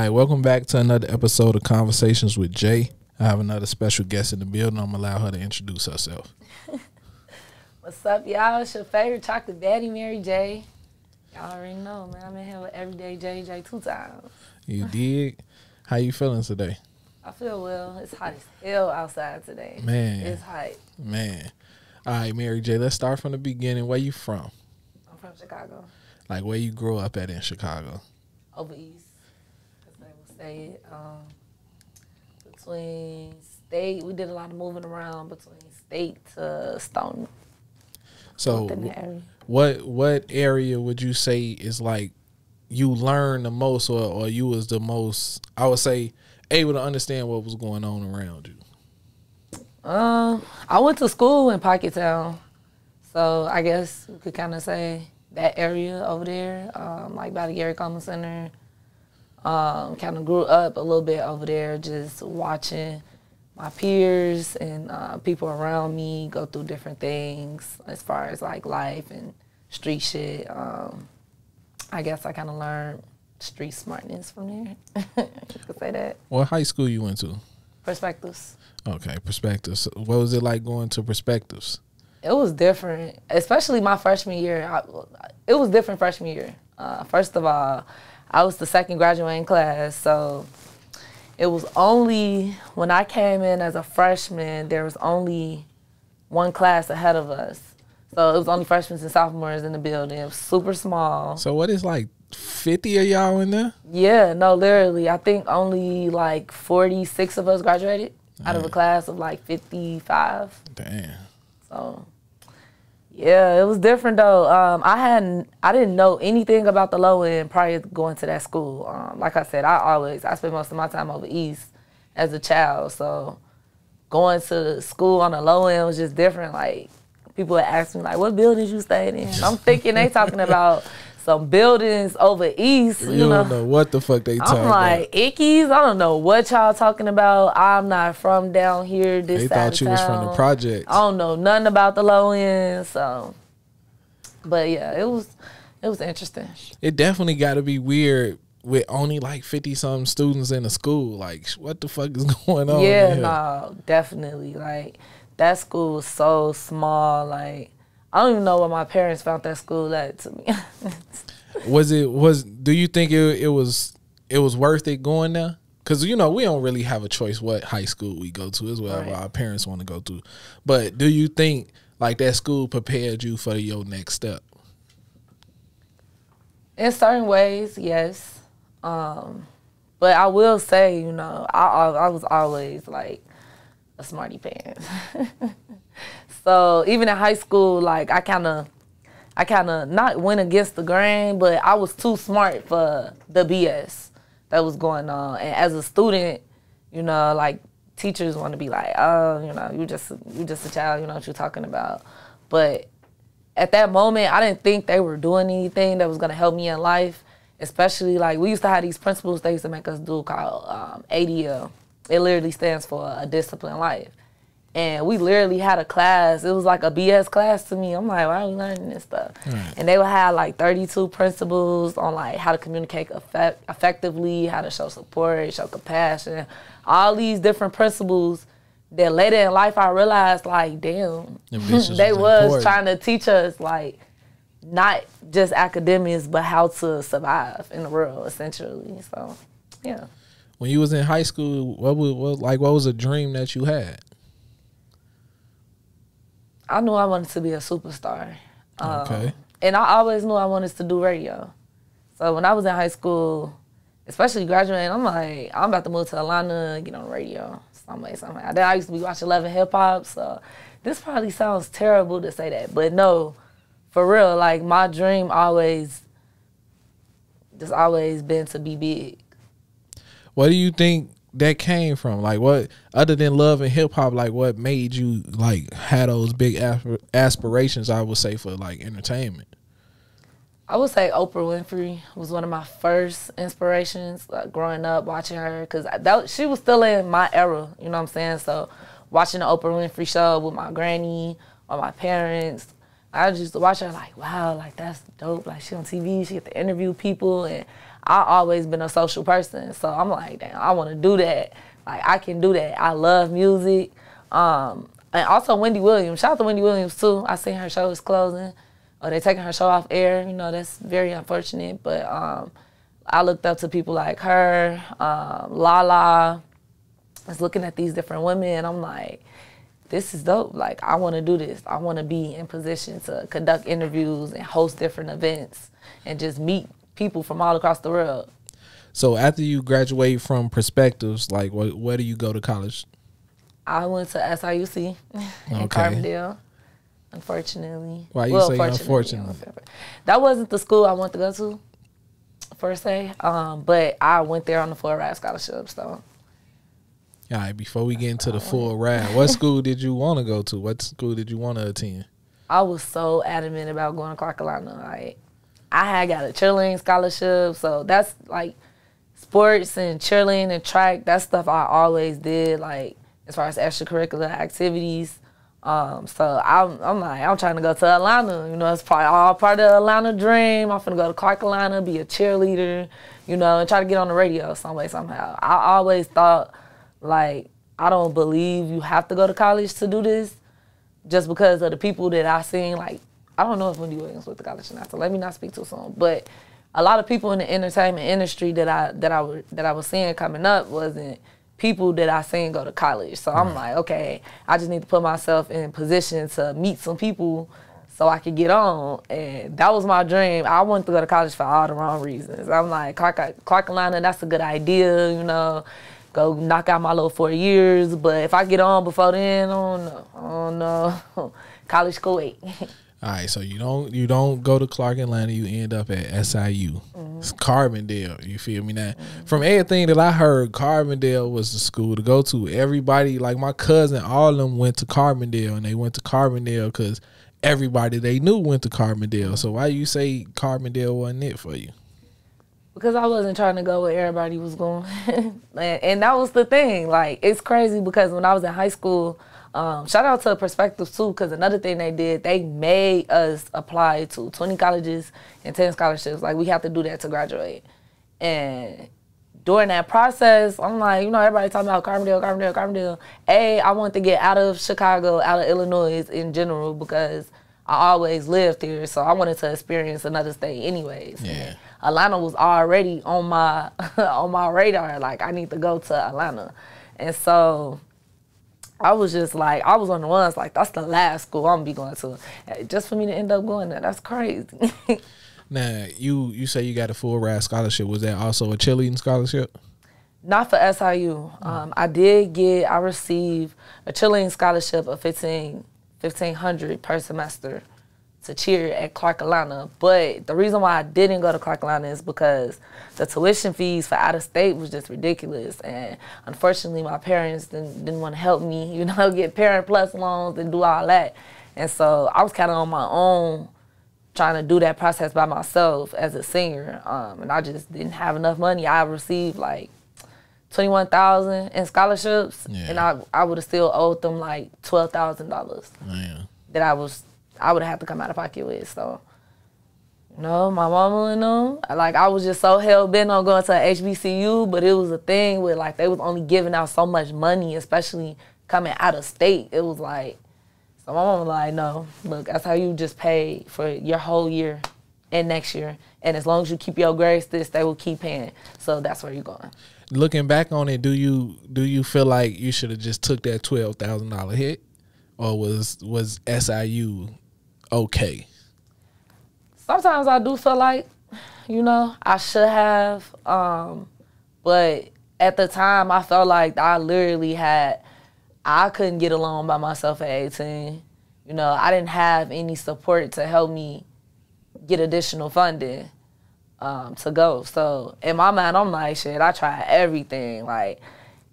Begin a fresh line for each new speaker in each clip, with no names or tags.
right, welcome back to another episode of Conversations with Jay. I have another special guest in the building. I'm going to allow her to introduce herself.
What's up, y'all? It's your favorite chocolate baddie, Mary J. Y'all already know, man. I'm in here with everyday Jay 2 times.
You dig? How you feeling today?
I feel well. It's hot as hell outside today.
Man.
It's hot.
Man. All right, Mary J, let's start from the beginning. Where you from?
I'm from Chicago.
Like, where you grew up at in Chicago?
Over east, as they would say it. Between state, we did a lot of moving around between state to Stone.
So,
area.
what area would you say is like you learned the most, or you was the most, I would say, able to understand what was going on around you?
I went to school in Pockettown, so I guess we could kind of say that area over there, like by the Gary Coleman Center. Kind of grew up a little bit over there, just watching my peers and people around me go through different things as far as like life and street shit. I guess I kind of learned street smartness from there. You could say that.
What high school you went to?
Perspectives.
Okay, Perspectives. What was it like going to Perspectives?
It was different, especially my freshman year. It was different freshman year. First of all, I was the second graduating class, so it was only, when I came in as a freshman, there was only one class ahead of us. So it was only freshmen and sophomores in the building. It was super small.
So what is like 50 of y'all in there?
Yeah, no, literally. I think only like 46 of us graduated out of a class of like 55.
Damn. So,
yeah, it was different though. I didn't know anything about the low end prior to going to that school. Like I said, I spent most of my time over east as a child. So going to school on the low end was just different. Like people would ask me like, "What buildings you stayed in?" I'm thinking they talking about some buildings over east.
You don't know what the fuck they talking about.
I'm like, Ickies? I don't know what y'all talking about. I'm not from down here, this side of town.
They thought you was from the projects.
I don't know nothing about the low end, so. But yeah, it was interesting.
It definitely got to be weird with only like 50-something students in the school. Like, what the fuck is going on?
Yeah, no, definitely. Like, that school was so small, like, I don't even know what my parents found that school at, to me.
Do you think it was worth it going there? Because, you know, we don't really have a choice what high school we go to as well, right. Our parents want to go to. But do you think, like, that school prepared you for your next step? In
certain ways, yes. But I will say, you know, I was always, like, a smarty pants. So even in high school, like I kind of not went against the grain, but I was too smart for the BS that was going on. And as a student, you know, like teachers want to be like, oh, you know, you just a child, you know what you're talking about. But at that moment, I didn't think they were doing anything that was gonna help me in life. Especially like we used to have these principles they used to make us do called ADL. It literally stands for a disciplined life. And we literally had a class. It was like a BS class to me. I'm like, why are we learning this stuff? Right. And they would have like 32 principles on like how to communicate effectively, how to show support, show compassion, all these different principles that later in life I realized like, damn, they was trying to teach us like not just academics, but how to survive in the world essentially. So, yeah.
When you was in high school, what was a dream that you had?
I knew I wanted to be a superstar.
Okay.
And I always knew I wanted to do radio. So when I was in high school, especially graduating, I'm like, I'm about to move to Atlanta and get on the radio. Something. Then I used to be watching Love and Hip Hop, so this probably sounds terrible to say that. But no, for real, like my dream always been to be big.
What do you think that came from? Like, what, other than love and hip hop, like what made you like had those big aspirations, I would say, for like entertainment?
I would say Oprah Winfrey was one of my first inspirations, like growing up watching her, because she was still in my era, you know what I'm saying? So watching the Oprah Winfrey show with my granny or my parents, I just used to watch her like, wow, like that's dope. Like she on TV, she get to interview people, and I always been a social person. So I'm like, damn, I want to do that. Like, I can do that. I love music. And also Wendy Williams. Shout out to Wendy Williams, too. I seen her show is closing. Or they taking her show off air. You know, that's very unfortunate. But I looked up to people like her, Lala. I was looking at these different women, and I'm like, this is dope. Like, I want to do this. I want to be in position to conduct interviews and host different events and just meet people from all across the world.
So after you graduate from Perspectives, like, where do you go to college?
I went to SIUC in Carbondale, unfortunately.
Why you say unfortunately?
That wasn't the school I wanted to go to, per se, but I went there on the full ride scholarship, so.
All right, before we get into the full ride, what school did you want to go to? What school did you want to attend?
I was so adamant about going to Clark Atlanta. Like, I had got a cheerleading scholarship, so that's like sports and cheerleading and track. That stuff I always did, like as far as extracurricular activities. So I'm like, I'm trying to go to Atlanta. You know, it's all part of the Atlanta dream. I'm finna go to Clark Atlanta, be a cheerleader, you know, and try to get on the radio some way, somehow. I always thought, like, I don't believe you have to go to college to do this, just because of the people that I seen. Like, I don't know if Wendy Williams went to college or not, so let me not speak too soon. But a lot of people in the entertainment industry that I was seeing coming up wasn't people that I seen go to college. So I'm like, okay, I just need to put myself in position to meet some people so I could get on. And that was my dream. I wanted to go to college for all the wrong reasons. I'm like, Clark Atlanta, that's a good idea, you know. Go knock out my little 4 years. But if I get on before then, I don't know. College school 8.
All right, so you don't go to Clark Atlanta, you end up at SIU. It's Carbondale, you feel me now? From everything that I heard, Carbondale was the school to go to. Everybody, like my cousin, all of them went to Carbondale, and they went to Carbondale because everybody they knew went to Carbondale. So why you say Carbondale wasn't it for you?
Because I wasn't trying to go where everybody was going. And that was the thing. Like, it's crazy because when I was in high school, shout out to Perspectives too, because another thing they did, they made us apply to 20 colleges and 10 scholarships. Like, we have to do that to graduate. And during that process, I'm like, you know, everybody talking about Carbondale. I wanted to get out of Chicago, out of Illinois in general, because I always lived here, so I wanted to experience another state anyways.
Yeah.
Atlanta was already on my on my radar. Like, I need to go to Atlanta. And so I was just like, I was on the ones like, that's the last school I'm gonna be going to. Just for me to end up going there, that's crazy.
Now, you say you got a full ride scholarship. Was that also a cheerleading scholarship?
Not for SIU. I received a cheerleading scholarship of $1,500 per semester to cheer at Clark Atlanta. But the reason why I didn't go to Clark Atlanta is because the tuition fees for out of state was just ridiculous. And unfortunately, my parents didn't want to help me, you know, get Parent Plus loans and do all that. And so I was kind of on my own trying to do that process by myself as a senior. And I just didn't have enough money. I received like $21,000 in scholarships, and I would have still owed them like $12,000 that I would have to come out of pocket with. So, you know, my mama and them, like, I was just so hell-bent on going to a HBCU, but it was a thing where, like, they was only giving out so much money, especially coming out of state. It was like, so my mama was like, no, look, that's how you just pay for your whole year and next year. And as long as you keep your grades, they will keep paying. So that's where you're going.
Looking back on it, do you feel like you should have just took that $12,000 hit, or was SIU okay?
Sometimes I do feel like, you know, I should have, but at the time I felt like I couldn't get along by myself at 18. You know, I didn't have any support to help me get additional funding to go. So in my mind, I'm like, shit, I tried everything. Like,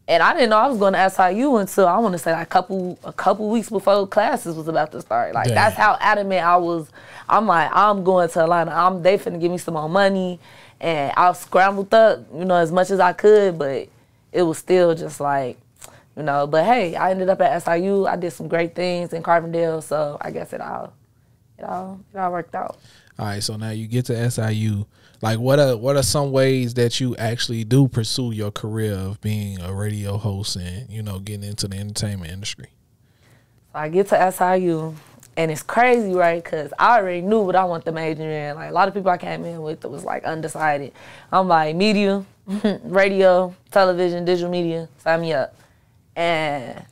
and I didn't know I was going to SIU until, I want to say, like a couple weeks before classes was about to start. Like, that's how adamant I was. I'm like, I'm going to Atlanta. They finna give me some more money. And I scrambled up, you know, as much as I could, but it was still just like, you know. But hey, I ended up at SIU. I did some great things in Carbondale, so I guess it all worked out.
All right, so now you get to SIU. Like, what are some ways that you actually do pursue your career of being a radio host and, you know, getting into the entertainment industry?
So I get to SIU, and it's crazy, right? Because I already knew what I want to major in. Like, a lot of people I came in with was, like, undecided. I'm like, media, radio, television, digital media, sign me up. And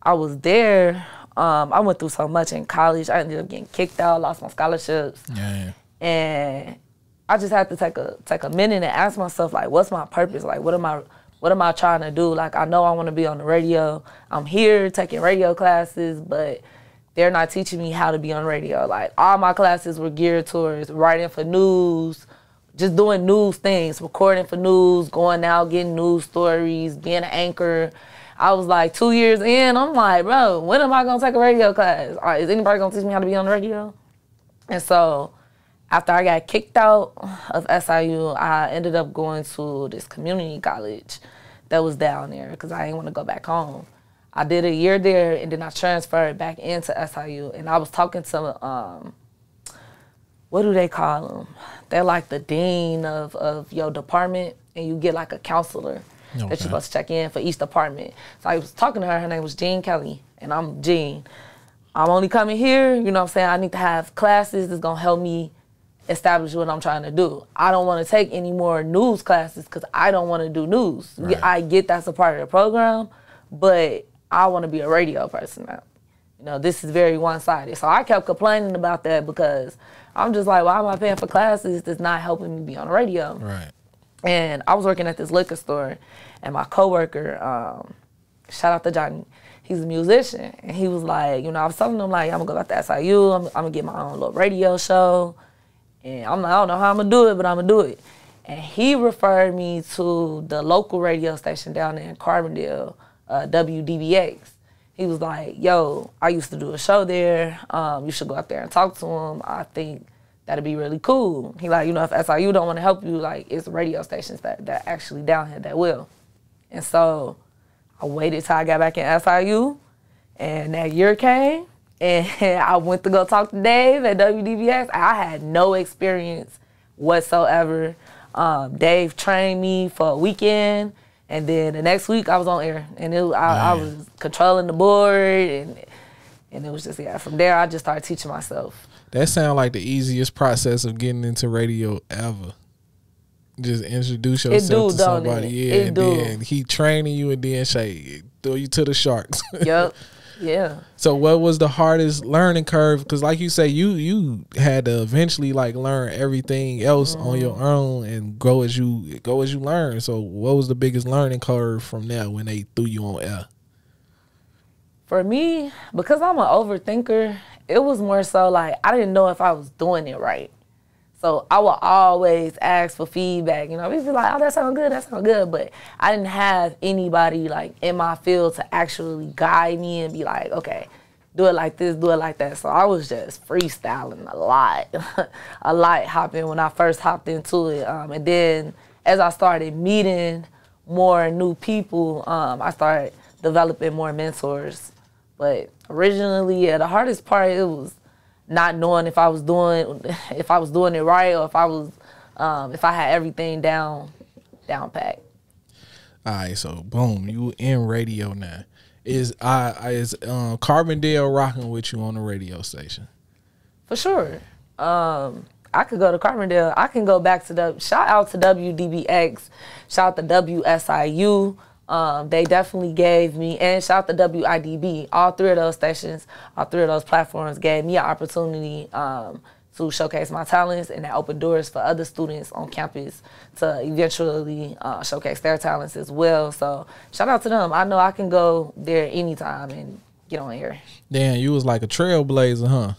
I was there. I went through so much in college. I ended up getting kicked out, lost my scholarships.
Yeah.
And I just had to take a minute and ask myself, like, what's my purpose? Like, what am I trying to do? Like, I know I want to be on the radio. I'm here taking radio classes, but they're not teaching me how to be on radio. Like, all my classes were geared towards writing for news, just doing news things, recording for news, going out, getting news stories, being an anchor. I was like 2 years in, I'm like, bro, when am I going to take a radio class? Is anybody going to teach me how to be on the radio? And so after I got kicked out of SIU, I ended up going to this community college that was down there because I didn't want to go back home. I did a year there, and then I transferred back into SIU. And I was talking to, what do they call them? They're like the dean of your department, and you get like a counselor that you're supposed to check in for each department. So I was talking to her. Her name was Jean Kelly, and I'm Jean. I'm only coming here, you know what I'm saying? I need to have classes that's going to help me establish what I'm trying to do. I don't want to take any more news classes because I don't want to do news. Right. I get that's a part of the program, but I want to be a radio person now. You know, this is very one-sided. So I kept complaining about that because I'm just like, why am I paying for classes that's not helping me be on the radio?
Right.
And I was working at this liquor store, and my coworker, shout out to Johnny, he's a musician, and he was like, you know, I was telling him, like, I'm going to go back to SIU, I'm going to get my own little radio show, and I'm like, I don't know how I'm going to do it, but I'm going to do it. And he referred me to the local radio station down there in Carbondale, WDBX. He was like, yo, I used to do a show there. You should go up there and talk to him. I think that'd be really cool. He like, you know, if SIU don't want to help you, like, it's radio stations that actually down here that will. And so I waited till I got back in SIU, and that year came, and I went to go talk to Dave at WDBX. I had no experience whatsoever. Dave trained me for a weekend, and then the next week I was on air, and I was controlling the board, and it was just, yeah, from there I just started teaching myself.
That sounds like the easiest process of getting into radio ever. Just introduce yourself to somebody, yeah, and then he training you, and then throw you to the sharks.
Yep, yeah.
So what was the hardest learning curve? Because like you say, you had to eventually like learn everything else on your own and go as you learn. So what was the biggest learning curve from there when they threw you on air?
For me, because I'm an overthinker, it was more so like I didn't know if I was doing it right. So I would always ask for feedback. You know, we'd be like, oh, that sounds good. But I didn't have anybody like in my field to actually guide me and be like, okay, do it like this, do it like that. So I was just freestyling a lot, hopping when I first hopped into it. And then as I started meeting more new people, I started developing more mentors. But originally, yeah, the hardest part, it was not knowing if I was doing it right, or if I had everything down packed.
All right, so boom, you in radio now. Is Carbondale rocking with you on the radio station? For
sure. I could go to Carbondale. I can go back to shout out to WDBX, shout out to WSIU. They definitely gave me, and shout out to WIDB. All three of those stations, all three of those platforms gave me an opportunity to showcase my talents, and that opened doors for other students on campus to eventually showcase their talents as well. So shout out to them. I know I can go there anytime and get on air.
Damn, you was like a trailblazer, huh?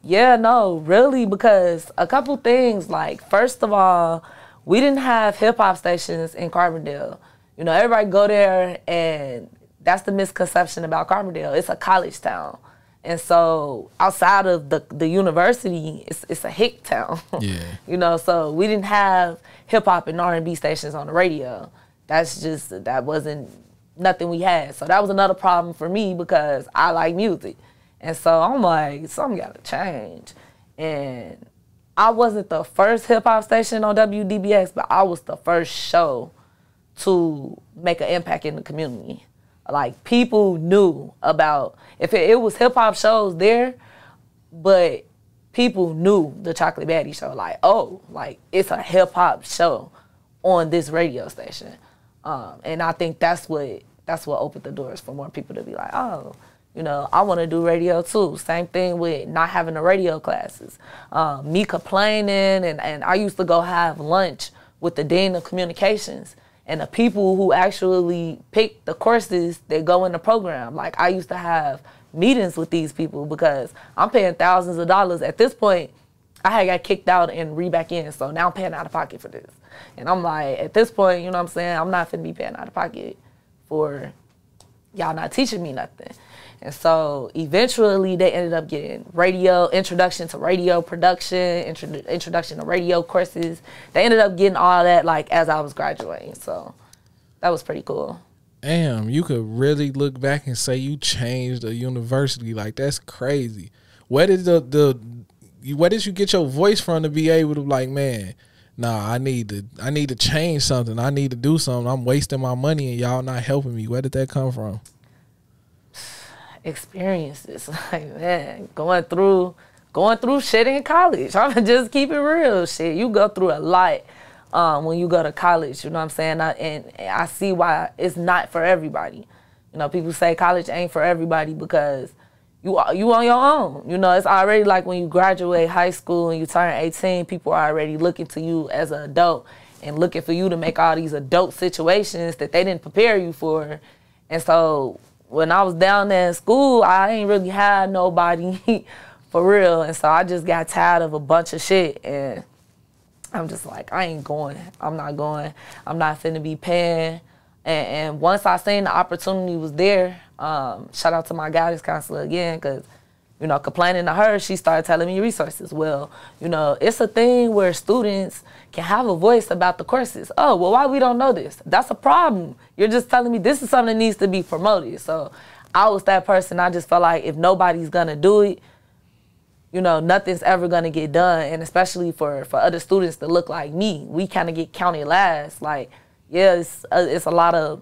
Yeah, no, really, because a couple things, like, first of all, we didn't have hip-hop stations in Carbondale. You know, everybody go there, and that's the misconception about Carbondale. It's a college town. And so outside of the university, it's a hick town.
Yeah.
You know, so we didn't have hip-hop and R&B stations on the radio. That wasn't nothing we had. So that was another problem for me because I like music. And so I'm like, something got to change. And I wasn't the first hip hop station on WDBX, but I was the first show to make an impact in the community. Like, people knew about, if it was hip hop shows there, but people knew the Chocolate Baddie show. Like, oh, like, it's a hip hop show on this radio station. And I think that's what opened the doors for more people to be like, oh, you know, I want to do radio too. Same thing with not having the radio classes. Me complaining, and I used to go have lunch with the Dean of Communications and the people who actually pick the courses that go in the program. Like, I used to have meetings with these people because I'm paying thousands of dollars. At this point, I had got kicked out and re-back in, so now I'm paying out of pocket for this. And I'm like, at this point, you know what I'm saying, I'm not finna be paying out of pocket for y'all not teaching me nothing. And so eventually they ended up getting radio, introduction to radio production, introduction to radio courses. They ended up getting all that like as I was graduating. So that was pretty cool.
Damn, you could really look back and say you changed a university. Like, that's crazy. Where did where did you get your voice from to be able to like, man, nah, I need to change something. I need to do something. I'm wasting my money and y'all not helping me. Where did that come from?
Experiences. Like, man, going through shit in college. I'm just keep it real. Shit, you go through a lot when you go to college. You know what I'm saying? And I see why it's not for everybody. You know, people say college ain't for everybody because you on your own. You know, it's already like when you graduate high school and you turn 18, people are already looking to you as an adult and looking for you to make all these adult situations that they didn't prepare you for. And so when I was down there in school, I ain't really had nobody for real. And so I just got tired of a bunch of shit. And I'm just like, I ain't going. I'm not going. I'm not finna be paying. And once I seen the opportunity was there, shout out to my guidance counselor again, because, you know, complaining to her, she started telling me resources. Well, you know, it's a thing where students can have a voice about the courses. Oh, well, why we don't know this? That's a problem. You're just telling me this is something that needs to be promoted. So I was that person. I just felt like if nobody's going to do it, you know, nothing's ever going to get done. And especially for other students that look like me, we kind of get counted last. Like, yeah, it's a lot of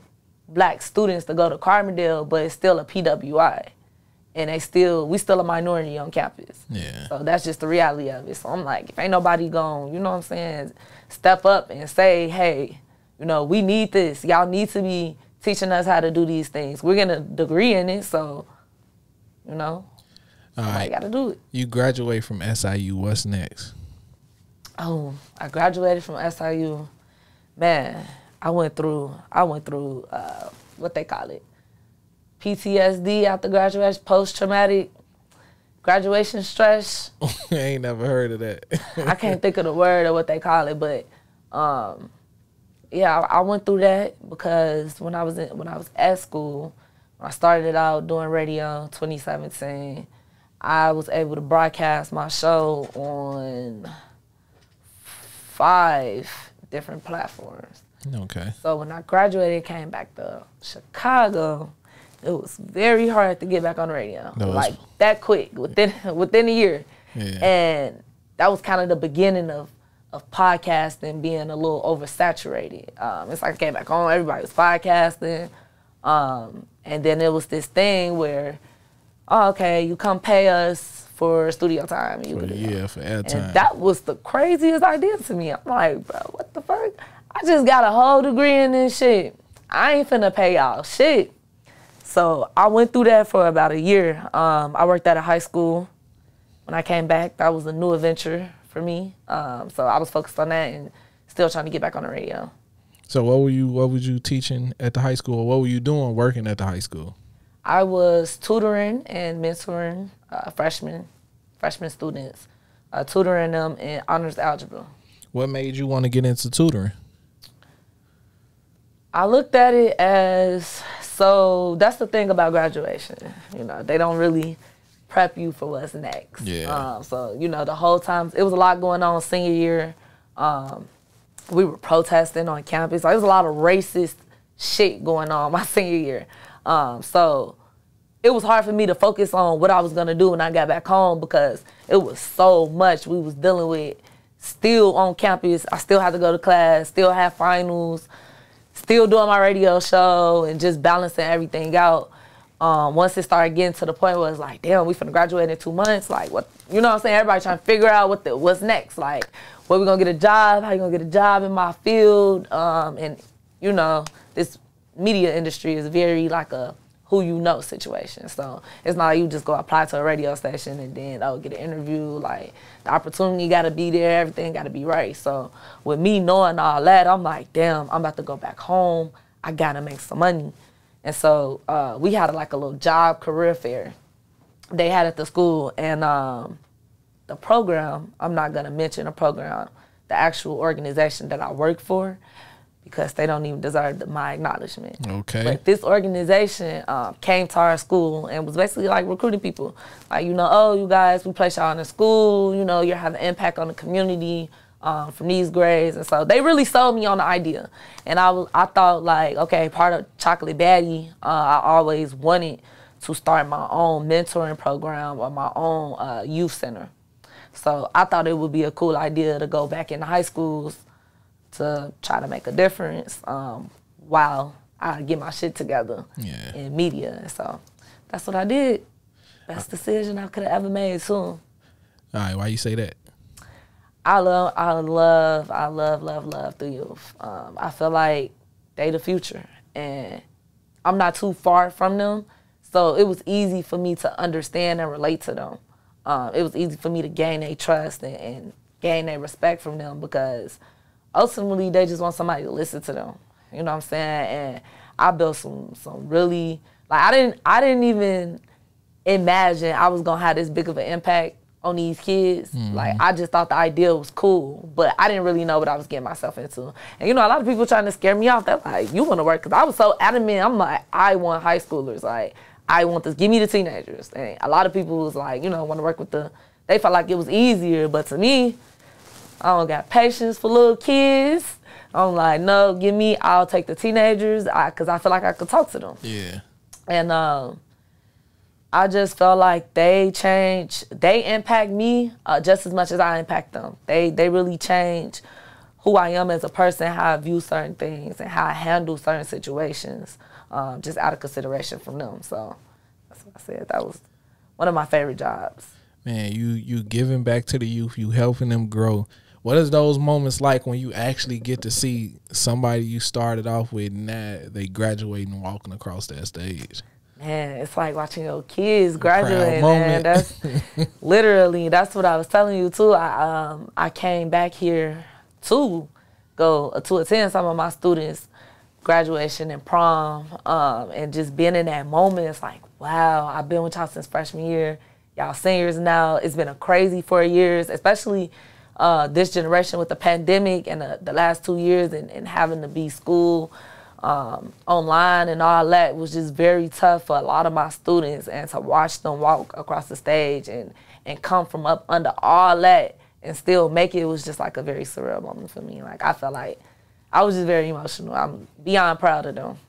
black students that go to Carbondale, but it's still a PWI. And we still a minority on campus.
Yeah.
So that's just the reality of it. So I'm like, if ain't nobody gonna, you know what I'm saying, step up and say, hey, you know, we need this. Y'all need to be teaching us how to do these things. We're getting a degree in it, so, you know, I gotta do it.
You graduate from SIU. What's next?
Oh, I graduated from SIU. Man, I went through what they call it, PTSD after graduation, post-traumatic graduation stress.
I ain't never heard of that.
I can't think of the word or what they call it, but yeah, I went through that because when I was at school, when I started out doing radio 2017, I was able to broadcast my show on 5 different platforms.
Okay.
So when I graduated, came back to Chicago, it was very hard to get back on the radio. Like that quick, within a year. Yeah. And that was kind of the beginning of podcasting being a little oversaturated. It's like I came back home, everybody was podcasting. And then it was this thing where, oh, okay, you come pay us for studio time. For airtime. And that was the craziest idea to me. I'm like, bro, what the fuck? I just got a whole degree in this shit. I ain't finna pay y'all shit. So I went through that for about a year. I worked at a high school. When I came back, that was a new adventure for me. So I was focused on that and still trying to get back on the radio.
So what was you teaching at the high school? What were you doing working at the high school?
I was tutoring and mentoring freshman students, tutoring them in honors algebra.
What made you want to get into tutoring?
I looked at it as, so that's the thing about graduation. You know, they don't really prep you for what's next.
Yeah.
So, you know, the whole time, it was a lot going on senior year. We were protesting on campus. There was a lot of racist shit going on my senior year. So it was hard for me to focus on what I was gonna do when I got back home because it was so much we was dealing with. Still on campus, I still had to go to class, still have finals, still doing my radio show and just balancing everything out. Once it started getting to the point where it's like, damn, we finna graduate in 2 months. Like, what, you know what I'm saying? Everybody trying to figure out what's next. Like, where we gonna get a job? How you gonna get a job in my field? And, you know, this media industry is very like a who you know situation. So it's not like you just go apply to a radio station and then, get an interview. Like, the opportunity gotta be there, everything gotta be right. So with me knowing all that, I'm like, damn, I'm about to go back home. I gotta make some money. And so we had like a little job career fair they had at the school. And the program, I'm not gonna mention the program, the actual organization that I work for, because they don't even deserve my acknowledgement.
Okay.
But this organization came to our school and was basically like recruiting people. Like, you know, oh, you guys, we place y'all in the school, you know, you're having an impact on the community from these grades. And so they really sold me on the idea. And I thought like, okay, part of Chocolate Baddie, I always wanted to start my own mentoring program or my own youth center. So I thought it would be a cool idea to go back into high schools to try to make a difference while I get my shit together in media. And so that's what I did. Best decision I could have ever made too. All
right, why you say that?
I love the youth. I feel like they the future, and I'm not too far from them, so it was easy for me to understand and relate to them. It was easy for me to gain their trust and gain their respect from them, because ultimately they just want somebody to listen to them. You know what I'm saying? And I built some really, like, I didn't even imagine I was gonna have this big of an impact on these kids. Mm-hmm. Like, I just thought the idea was cool, but I didn't really know what I was getting myself into. And you know, a lot of people trying to scare me off. They're like, you want to work? Because I was so adamant. I'm like, I want high schoolers. Like, I want this. Give me the teenagers. And a lot of people was like, you know, want to work with they felt like it was easier. But to me, I don't got patience for little kids. I'm like, no, I'll take the teenagers, because I feel like I could talk to them.
Yeah.
And I just felt like they impact me just as much as I impact them. They really change who I am as a person, how I view certain things, and how I handle certain situations, just out of consideration from them. So that's what I said. That was one of my favorite jobs. Man,
you giving back to the youth, you helping them grow. What is those moments like when you actually get to see somebody you started off with and now they graduating and walking across that stage?
Man, it's like watching your kids graduate, man. That's literally, that's what I was telling you too. I came back here to attend some of my students' graduation and prom, and just being in that moment, it's like, wow, I've been with y'all since freshman year. Y'all seniors now. It's been a crazy 4 years, especially this generation with the pandemic and the last 2 years and having to be school online and all that was just very tough for a lot of my students. And to watch them walk across the stage and come from up under all that and still make it was just like a very surreal moment for me. Like, I felt like I was just very emotional. I'm beyond proud of them.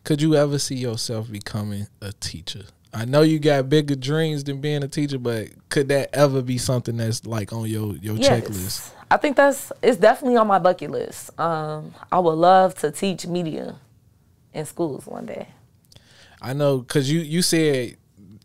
Could you ever see yourself becoming a teacher? I know you got bigger dreams than being a teacher, but could that ever be something that's like on your checklist?
I think it's definitely on my bucket list. I would love to teach media in schools one day.
I know, because you said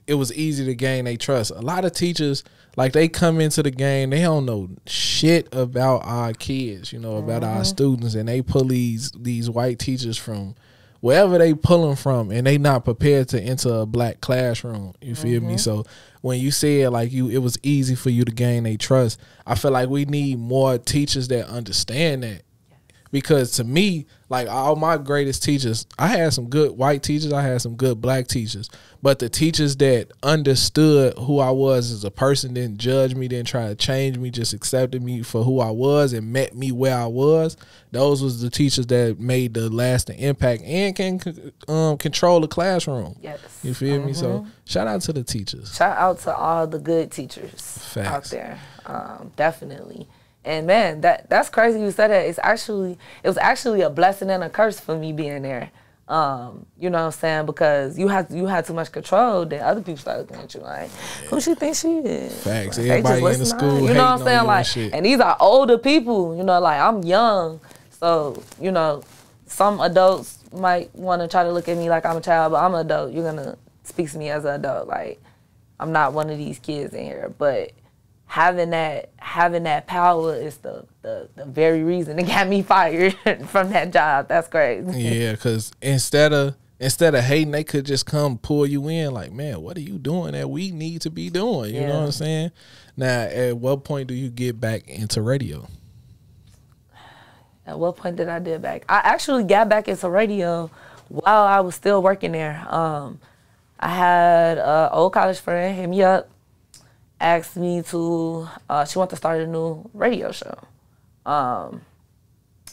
it was easy to gain their trust. A lot of teachers, like, they come into the game, they don't know shit about our kids, you know, about our students, and they pull these white teachers from wherever they pull them from, and they not prepared to enter a black classroom. You feel me? So when you said like it was easy for you to gain their trust, I feel like we need more teachers that understand that. Because to me, like, all my greatest teachers, I had some good white teachers, I had some good black teachers, but the teachers that understood who I was as a person, didn't judge me, didn't try to change me, just accepted me for who I was and met me where I was, those was the teachers that made the lasting impact and can control the classroom.
Yes.
You feel me? So shout out to the teachers.
Shout out to all the good teachers out there. Definitely. And man, that's crazy you said that. It was actually a blessing and a curse for me being there. You know what I'm saying? Because you had too much control, then other people start looking at you like, who she think she is?
Facts.
Like,
Everybody in the school,
you know what I'm saying? Like,
shit.
and these are older people. You know, like I'm young, so you know, some adults might want to try to look at me like I'm a child, but I'm an adult. You're gonna speak to me as an adult. Like, I'm not one of these kids in here, but having that power is the very reason it got me fired from that job. That's crazy.
Yeah, because instead of hating, they could just come pull you in like, man, what are you doing that we need to be doing? You know what I'm saying? Now, at what point do you get back into radio?
At what point did I get back? I actually got back into radio while I was still working there. I had an old college friend hit me up, asked me to, she wanted to start a new radio show.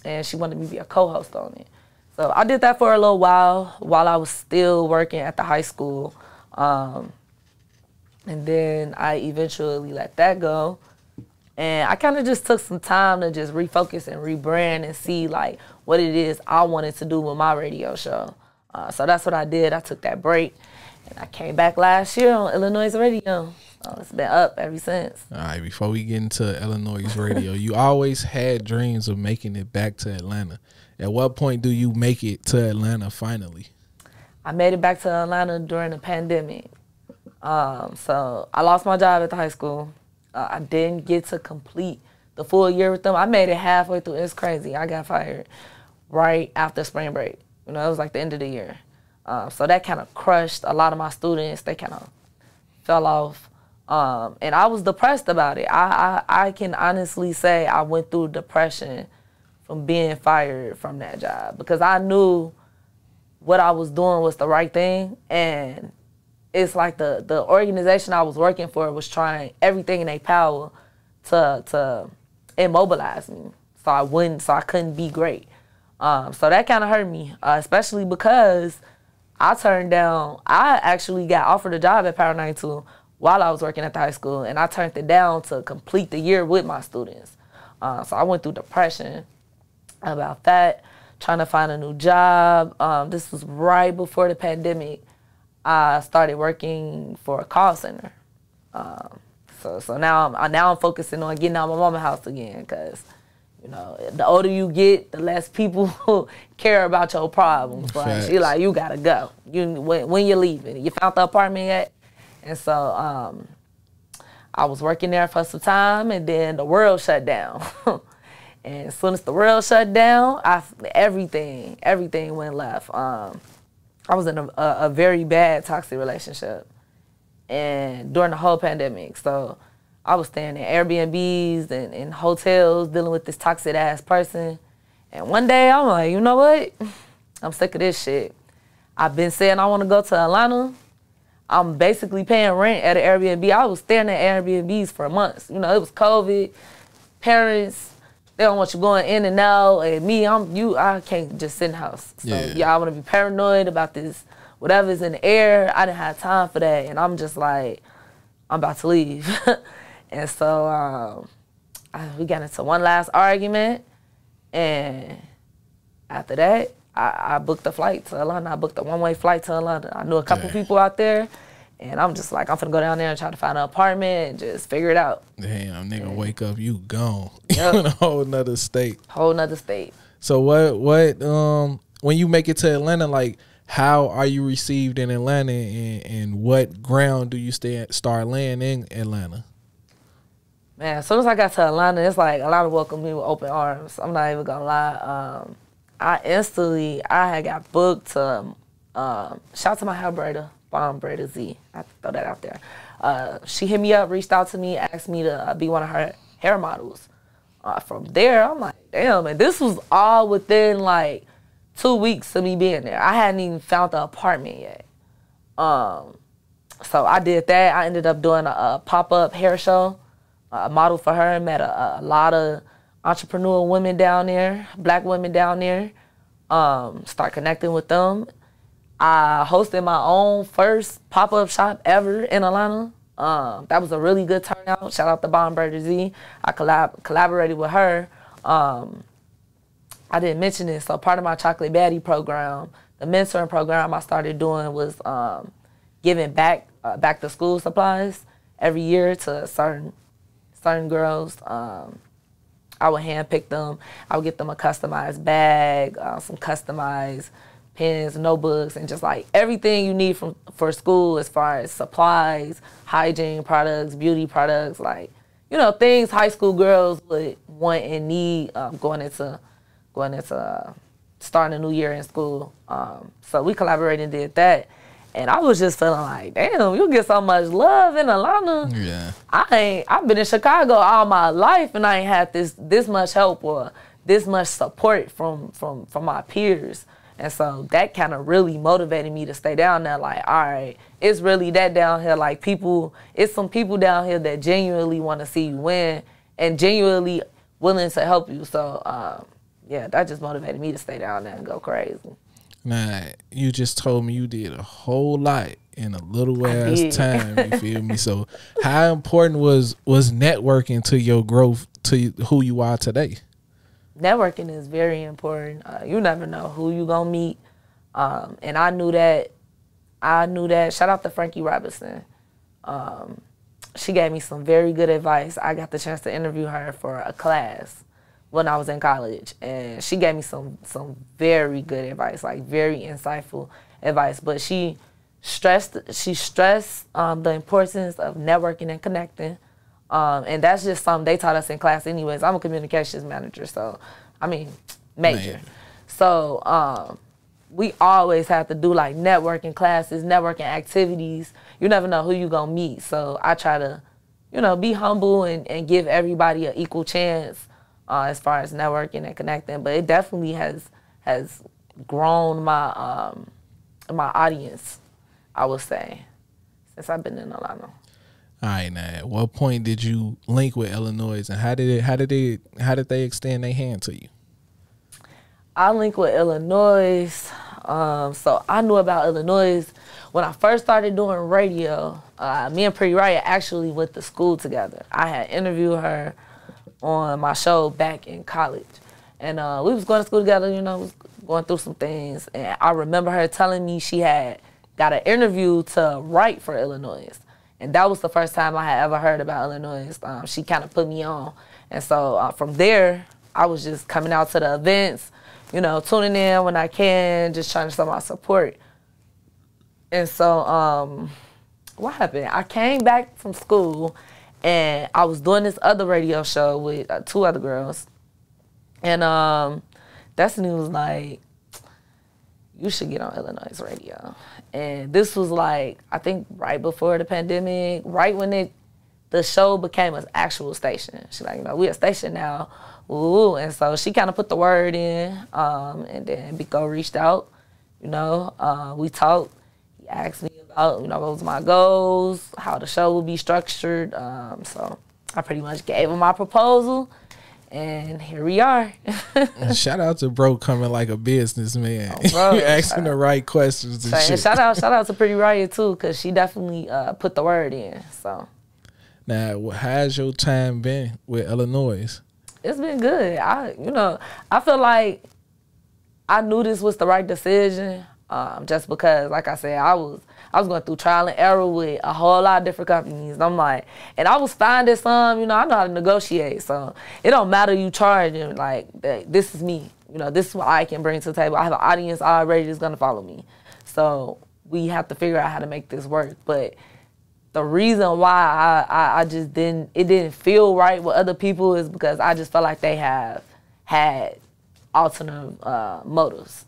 And she wanted me to be a co-host on it. So I did that for a little while I was still working at the high school. And then I eventually let that go. And I kind of just took some time to just refocus and rebrand and see like what it is I wanted to do with my radio show. So that's what I did. I took that break and I came back last year on Illinois radio. So it's been up ever since.
All right, before we get into Illinois radio, you always had dreams of making it back to Atlanta. At what point do you make it to Atlanta finally?
I made it back to Atlanta during the pandemic. So I lost my job at the high school. I didn't get to complete the full year with them. I made it halfway through. It's crazy. I got fired right after spring break. You know, it was like the end of the year. So that kind of crushed a lot of my students. They kind of fell off. And I was depressed about it. I can honestly say I went through depression from being fired from that job because I knew what I was doing was the right thing. And it's like the organization I was working for was trying everything in their power to immobilize me so I couldn't be great. So that kind of hurt me, especially because I actually got offered a job at Power 92 while I was working at the high school, and I turned it down to complete the year with my students. So I went through depression about that, trying to find a new job. This was right before the pandemic. I started working for a call center. So now I'm focusing on getting out of my mama's house again because, you know, the older you get, the less people care about your problems. Like, she like, you gotta go. When you're leaving, you found the apartment yet? And so I was working there for some time, and then the world shut down. And as soon as the world shut down, everything went left. I was in a very bad toxic relationship, and during the whole pandemic. So I was staying in Airbnbs and in hotels dealing with this toxic ass person. And one day I'm like, you know what? I'm sick of this shit. I've been saying I want to go to Atlanta. I'm basically paying rent at an Airbnb. I was staying at Airbnbs for months. You know, it was COVID. Parents, they don't want you going in and out. And me, I can't just sit in the house. So I want to be paranoid about this, whatever's in the air. I didn't have time for that. And I'm just like, I'm about to leave. And so we got into one last argument. And after that, I booked a flight to Atlanta. I booked a one-way flight to Atlanta. I knew a couple people out there. And I'm just like, I'm finna go down there and try to find an apartment and just figure it out.
Damn, nigga, wake up, you gone. Yep. You in a whole nother state.
Whole nother state.
So what when you make it to Atlanta, like, how are you received in Atlanta, and what ground do you start laying in Atlanta?
Man, as soon as I got to Atlanta, it's like Atlanta welcomed me with open arms. I'm not even gonna lie. I had got booked to, shout out to my hair braider, Bomb Braider Z. I have to throw that out there. She hit me up, reached out to me, asked me to be one of her hair models. From there, I'm like, damn, and this was all within like 2 weeks of me being there. I hadn't even found the apartment yet. So I did that. I ended up doing a pop-up hair show, a model for her, met a lot of entrepreneurial women down there, black women down there, start connecting with them. I hosted my own first pop-up shop ever in Atlanta. That was a really good turnout. Shout out to Bomb Braider Z. I collaborated with her. I didn't mention this, so part of my Chocolate Baddie program, the mentoring program I started doing was giving back to school supplies every year to certain girls. I would handpick them. I would get them a customized bag, some customized pens, notebooks, and just like everything you need for school as far as supplies, hygiene products, beauty products, like, you know, things high school girls would want and need going into starting a new year in school. So we collaborated and did that. And I was just feeling like, damn, you get so much love in Atlanta.
Yeah.
I've been in Chicago all my life and I ain't had this much help or this much support from my peers. And so that kind of really motivated me to stay down there. Like, all right, it's really that down here. Like, it's some people down here that genuinely want to see you win and genuinely willing to help you. So, yeah, that just motivated me to stay down there and go crazy.
Now, you just told me you did a whole lot in a little ass time, you feel me? So how important was networking to your growth, to who you are today?
Networking is very important. You never know who you gonna meet. And I knew that. Shout out to Frankie Robinson. She gave me some very good advice. I got the chance to interview her for a class when I was in college, and she gave me some very good advice, like very insightful advice. But she stressed the importance of networking and connecting, and that's just something they taught us in class anyways. I'm a communications manager, so I mean major. Man. So we always have to do like networking classes, networking activities. You never know who you gonna meet, so I try to, you know, be humble and give everybody an equal chance. As far as networking and connecting, but it definitely has grown my my audience, I would say, since I've been in Atlanta.
All right, now, at what point did you link with Illinois, and how did they extend their hand to you?
I linked with Illinois, so I knew about Illinois when I first started doing radio. Me and Pretty Riot actually went to school together. I had interviewed her on my show back in college, and we was going to school together, you know, was going through some things, and I remember her telling me she had got an interview to write for Illinois, and that was the first time I had ever heard about Illinois. She kind of put me on, and so from there I was just coming out to the events, you know, tuning in when I can, just trying to show my support. And so what happened? I came back from school, and I was doing this other radio show with 2 other girls. And Destiny was like, you should get on Illinois radio. And this was like, I think right before the pandemic, right when the show became an actual station. She's like, you know, we a station now. Ooh. And so she kind of put the word in. And then Biko reached out, you know, we talked. He asked me about, you know, what was my goals, how the show would be structured. So I pretty much gave him my proposal, and here we are.
Shout out to bro coming like a businessman. Oh, bro, you asking the right questions and shit.
Shout out to Pretty Riot too, because she definitely put the word in. So
now, how's your time been with Illinois? It's
been good. I feel like I knew this was the right decision. Just because, like I said, I was going through trial and error with a whole lot of different companies. And I'm like, and I was finding some, you know, I know how to negotiate. So it don't matter you charging, like, this is me. You know, this is what I can bring to the table. I have an audience already that's going to follow me. So we have to figure out how to make this work. But the reason why I just didn't feel right with other people is because I just felt like they have had alternate motives.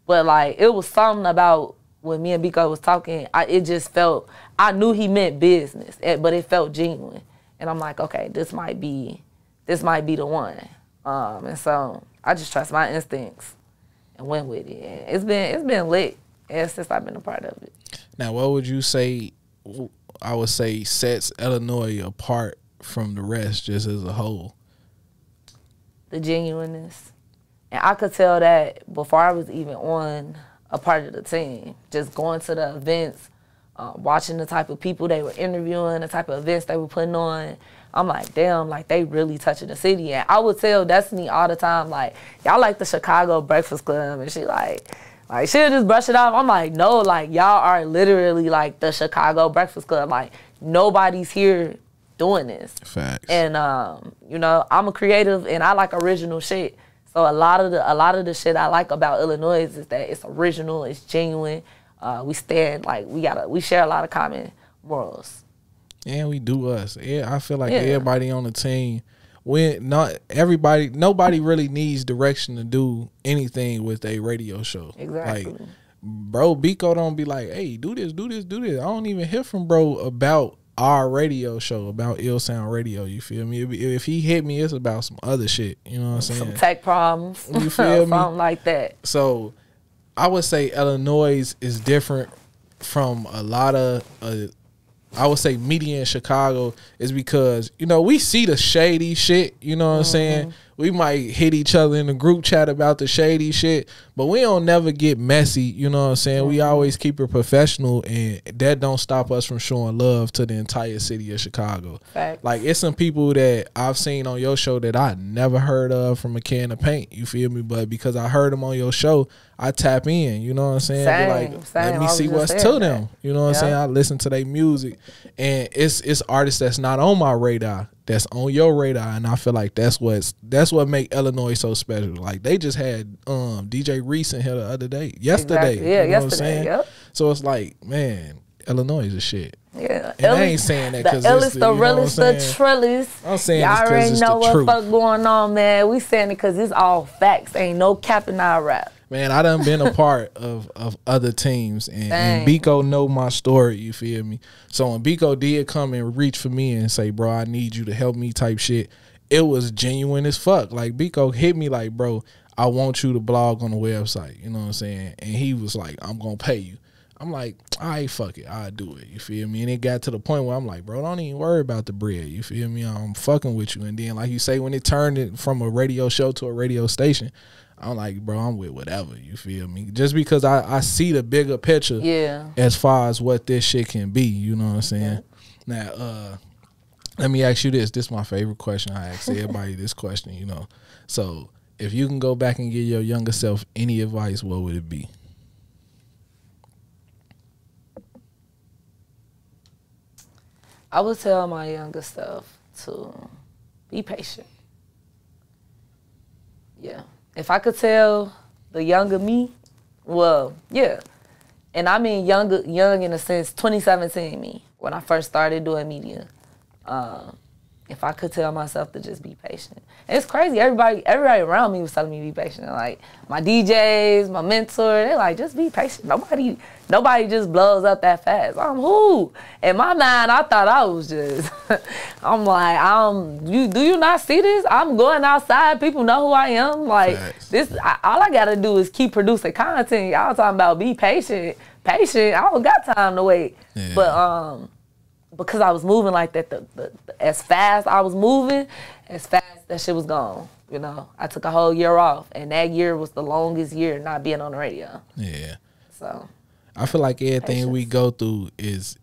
But, like, it was something about when me and Biko was talking, it just felt, I knew he meant business, but it felt genuine. And I'm like, okay, this might be the one. And so I just trust my instincts and went with it. And it's been lit ever since I've been a part of it.
Now, what would you say, I would say, sets Illinois apart from the rest just as a whole?
The genuineness. And I could tell that before I was even on a part of the team, just going to the events, watching the type of people they were interviewing, the type of events they were putting on. I'm like, damn, like, they really touching the city. And I would tell Destiny all the time, like, y'all like the Chicago Breakfast Club. And she like, Like, she'll just brush it off. I'm like, no, like, y'all are literally like the Chicago Breakfast Club. Like, nobody's here doing this.
Facts.
And you know, I'm a creative and I like original shit. So a lot of the shit I like about Illinois is that it's original, it's genuine. We stand like we share a lot of common morals.
And we do us. Yeah, I feel like everybody on the team, nobody really needs direction to do anything with a radio show.
Exactly.
Like, bro, Biko don't be like, hey, do this. I don't even hear from bro about our radio show, about Ill Sound Radio. You feel me? If he hit me, it's about some other shit. You know what I'm saying?
Some tech problems.
You feel me?
Something like that.
So I would say Illinois is different from a lot of I would say media in Chicago is because, you know, we see the shady shit, you know what I'm saying? We might hit each other in the group chat about the shady shit, but we don't never get messy, you know what I'm saying? We always keep it professional, and that don't stop us from showing love to the entire city of Chicago.
Facts.
Like, it's some people that I've seen on your show that I never heard of from a can of paint, you feel me? But because I heard them on your show, I tap in, you know what I'm saying?
Same.
Let me see what's to them, you know what I'm saying? I listen to their music, and it's artists that's not on my radar, that's on your radar, and I feel like that's what make Illinois so special. Like, they just had DJ Reese in here the other day, yesterday.
Exactly. Yeah,
you know
yesterday.
What I'm saying?
Yep.
So it's like, man, Illinois is a shit.
Yeah,
and I ain't saying that because
the illest, the realest, the trillest.
I'm saying
y'all already know what
truth.
fuck going on, man. We saying it because it's all facts. Ain't no cap in our rap.
Man, I done been a part of other teams, and Biko know my story, you feel me? So when Biko did come and reach for me and say, bro, I need you to help me type shit, it was genuine as fuck. Like, Biko hit me like, bro, I want you to blog on the website, you know what I'm saying? And he was like, I'm going to pay you. I'm like, all right, fuck it, I'll do it, you feel me? And it got to the point where I'm like, bro, don't even worry about the bread, you feel me? I'm fucking with you. And then, like you say, when it turned it from a radio show to a radio station, I'm like, bro, I'm with whatever, you feel me? Just because I see the bigger picture as far as what this shit can be, you know what I'm saying? Now, let me ask you this. This is my favorite question. I ask everybody this question, you know. So, if you can go back and give your younger self any advice, what would it be?
I would tell my younger self to be patient. Yeah. If I could tell the younger me, well, yeah. And I mean young in a sense, 2017 me, when I first started doing media. If I could tell myself to just be patient. And it's crazy, everybody around me was telling me to be patient. Like, my DJs, my mentor, they're like, just be patient. Nobody just blows up that fast. I'm who? In my mind, I thought I was just, I'm like, do you not see this? I'm going outside, people know who I am. Like, all I gotta do is keep producing content. Y'all talking about be patient. I don't got time to wait. Yeah. But, because I was moving like that, as fast I was moving, as fast that shit was gone. You know, I took a whole year off, and that year was the longest year not being on the radio. Yeah. So
I feel like everything we go through is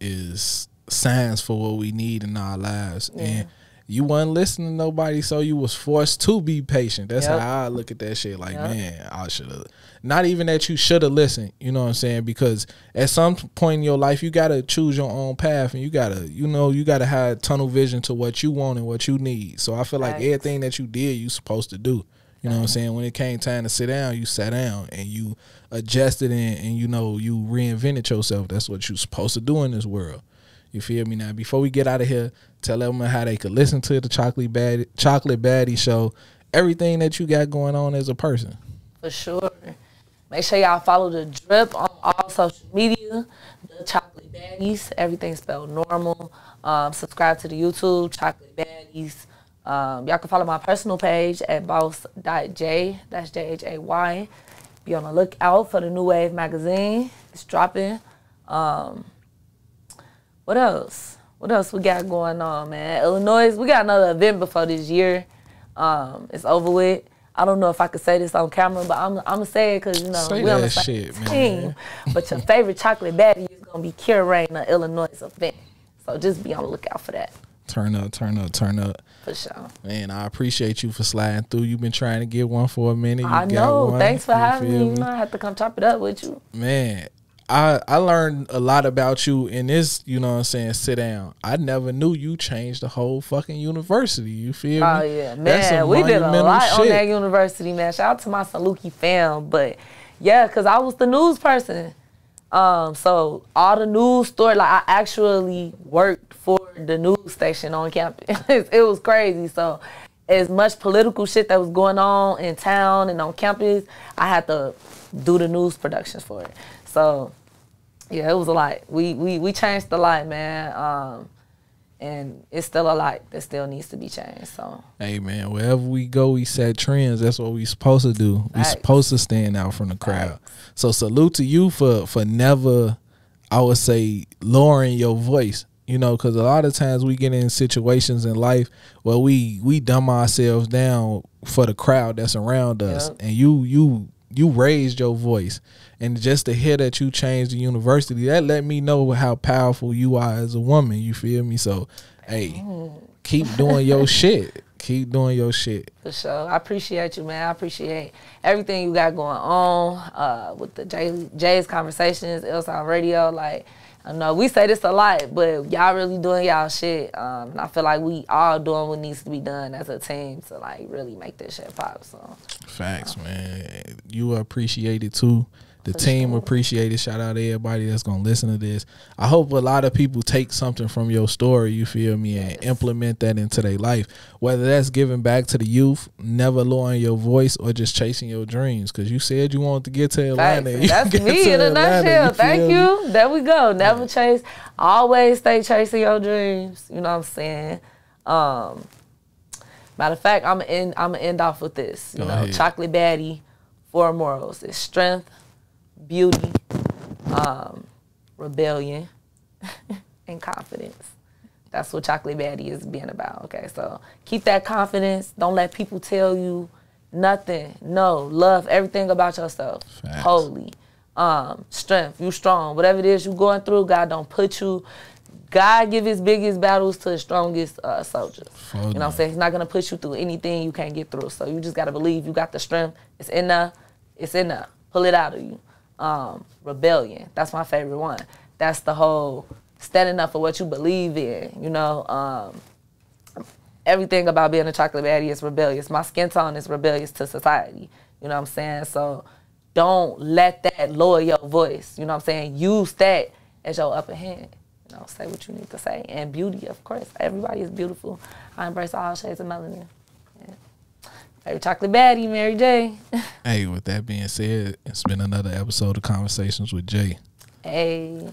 signs for what we need in our lives. Yeah. And you wasn't listening to nobody, so you was forced to be patient. That's how I look at that shit. Like, man, I should have. Not even that you should have listened, you know what I'm saying? Because at some point in your life, you got to choose your own path, and you got to have tunnel vision to what you want and what you need. So I feel like everything that you did, you supposed to do. You know what I'm saying? When it came time to sit down, you sat down and you adjusted and you know, you reinvented yourself. That's what you're supposed to do in this world. You feel me? Now, before we get out of here, tell them how they could listen to the Chocolate Baddie Show, everything that you got going on as a person.
For sure. Make sure y'all follow The Drip on all social media, the Chocolate Baddies, everything spelled normal. Subscribe to the YouTube, Chocolate Baddies. Y'all can follow my personal page at boss.jay, that's Jhay. Be on the lookout for the New Wave magazine. It's dropping. What else? What else we got going on, man? Illinois, we got another event before this year. It's over with. I don't know if I could say this on camera, but I'm going to say it because, you know, we on the same team. But your favorite chocolate baddie is going to be curating the Illinois event. So just be on the lookout for that.
Turn up, turn up, turn up.
For sure.
Man, I appreciate you for sliding through. You've been trying to get one for a minute.
I know. Thanks for having me. You know, I have to come chop it up with you.
Man, I learned a lot about you in this, you know what I'm saying, sit down. I never knew you changed the whole fucking university. You feel me?
Oh, yeah. Man, we did a lot on that university, man. Shout out to my Saluki fam. But, yeah, because I was the news person. So all the news story, like I actually worked for the news station on campus. It was crazy. So as much political shit that was going on in town and on campus, I had to do the news productions for it. So yeah, it was a lot. We changed a lot, man. And it's still a lot that still needs to be changed. So hey,
man, wherever we go, we set trends. That's what we supposed to do. We supposed to stand out from the crowd. So salute to you for never, I would say, lowering your voice. You know, because a lot of times we get in situations in life where we dumb ourselves down for the crowd that's around us, and you raised your voice. And just to hear that you changed the university, that let me know how powerful you are as a woman. You feel me? So, hey, keep doing your shit. Keep doing your shit.
For sure. I appreciate you, man. I appreciate everything you got going on with the Jay's Conversations, Illside Radio. Like, I know we say this a lot, but y'all really doing y'all shit. And I feel like we all doing what needs to be done as a team to, like, really make this shit pop. So
facts, man. You appreciate it, too. The team appreciate it. Shout out to everybody that's going to listen to this. I hope a lot of people take something from your story, you feel me, and implement that into their life. Whether that's giving back to the youth, never lowering your voice, or just chasing your dreams. Because you said you wanted to get to Atlanta.
That's me in a nutshell. Thank you. There we go. Never chase. Always stay chasing your dreams. You know what I'm saying? Matter of fact, I'm gonna end off with this. You know, Chocolate Baddie, 4 morals. It's strength, beauty, rebellion, and confidence. That's what Chocolate Baddie is being about, okay? So keep that confidence. Don't let people tell you nothing. No, love everything about yourself. Facts. Holy. Strength, you strong. Whatever it is you going through, God don't put you. God give his biggest battles to the strongest soldiers. You know what I'm saying? He's not going to put you through anything you can't get through. So you just got to believe you got the strength. It's in there. It's in there. Pull it out of you. Rebellion. That's my favorite one. That's the whole standing up for what you believe in. You know, everything about being a chocolate baddie is rebellious. My skin tone is rebellious to society. You know what I'm saying? So don't let that lower your voice. You know what I'm saying? Use that as your upper hand. You know, say what you need to say. And beauty, of course. Everybody is beautiful. I embrace all shades of melanin. Favorite chocolate baddie, Mary J.
Hey, with that being said, it's been another episode of Conversations with Jay.
Hey.